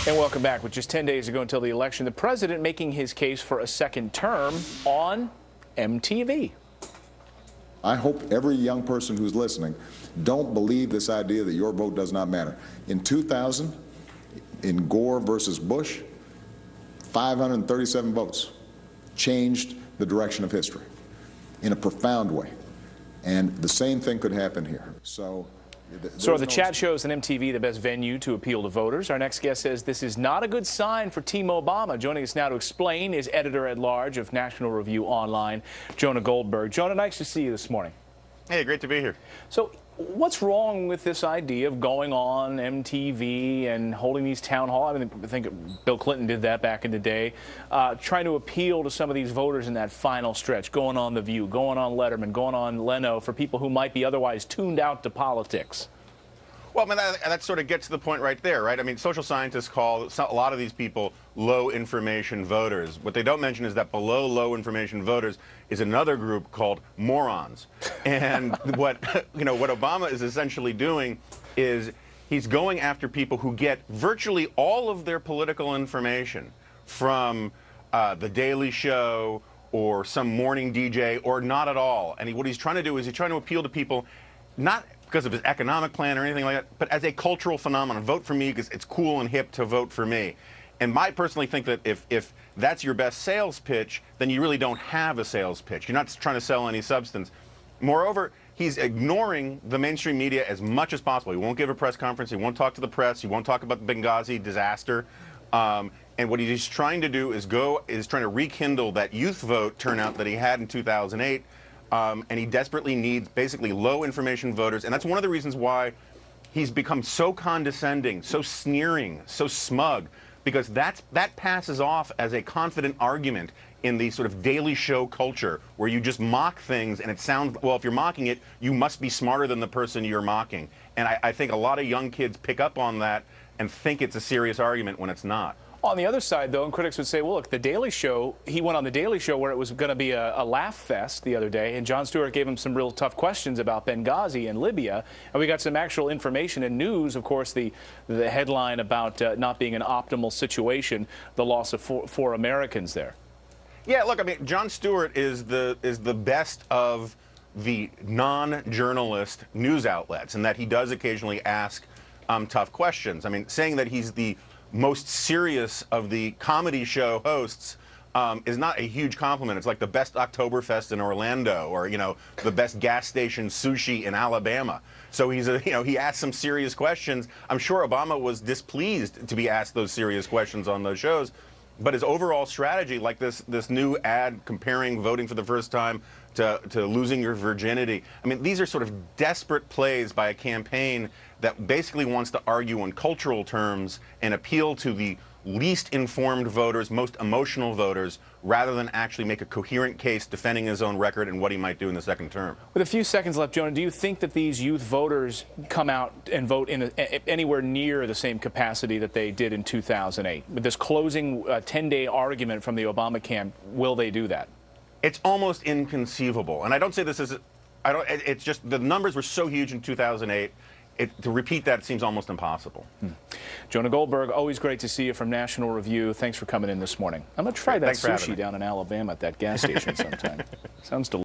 And welcome back. With just 10 days ago until the election, the president making his case for a second term on MTV. I hope every young person who's listening don't believe this idea that your vote does not matter. In 2000, in Gore versus Bush, 537 votes changed the direction of history in a profound way. And the same thing could happen here. So the chat shows on MTV the best venue to appeal to voters. Our next guest says this is not a good sign for Team Obama. Joining us now to explain is editor-at-large of National Review Online, Jonah Goldberg. Jonah, nice to see you this morning. Hey, great to be here. So what's wrong with this idea of going on MTV and holding these town halls? I think Bill Clinton did that back in the day, trying to appeal to some of these voters in that final stretch, going on The View, going on Letterman, going on Leno, for people who might be otherwise tuned out to politics. Well, I mean, that sort of gets to the point right there, right? I mean, social scientists call a lot of these people low-information voters. What they don't mention is that below low-information voters is another group called morons. And what Obama is essentially doing is he's going after people who get virtually all of their political information from The Daily Show or some morning DJ, or not at all. And what he's trying to do is he's trying to appeal to people, not because of his economic plan or anything like that, but as a cultural phenomenon. Vote for me because it's cool and hip to vote for me. And I personally think that if that's your best sales pitch, then you really don't have a sales pitch. You're not trying to sell any substance. Moreover, he's ignoring the mainstream media as much as possible. He won't give a press conference. He won't talk to the press. He won't talk about the Benghazi disaster. And what he's trying to do is trying to rekindle that youth vote turnout that he had in 2008. And he desperately needs basically low-information voters. And that's one of the reasons why he's become so condescending, so sneering, so smug, because that passes off as a confident argument in the sort of Daily Show culture where you just mock things and it sounds, well, if you're mocking it, you must be smarter than the person you're mocking. And I think a lot of young kids pick up on that and think it's a serious argument when it's not. On the other side, though, and critics would say, well, look, The Daily Show, he went on The Daily Show where it was going to be a laugh fest the other day, and Jon Stewart gave him some real tough questions about Benghazi and Libya, and we got some actual information and news, of course, the headline about not being an optimal situation, the loss of four Americans there. Yeah, look, I mean, Jon Stewart is the best of the non-journalist news outlets, and that he does occasionally ask tough questions. I mean, saying that he's the most serious of the comedy show hosts is not a huge compliment. It's like the best Oktoberfest in Orlando, or the best gas station sushi in Alabama. So he asked some serious questions. I'm sure Obama was displeased to be asked those serious questions on those shows. But his overall strategy, like this new ad comparing voting for the first time to losing your virginity, I mean, these are sort of desperate plays by a campaign that basically wants to argue in cultural terms and appeal to the least informed voters, most emotional voters, rather than actually make a coherent case defending his own record and what he might do in the second term. With a few seconds left, Jonah, do you think that these youth voters come out and vote in anywhere near the same capacity that they did in 2008? With this closing 10-day argument from the Obama camp, will they do that? It's almost inconceivable. And I don't say this as it's just the numbers were so huge in 2008. To repeat that seems almost impossible. Jonah Goldberg, always great to see you from National Review. Thanks for coming in this morning. I'm going to try that sushi down in Alabama at that gas station sometime. Sounds delicious.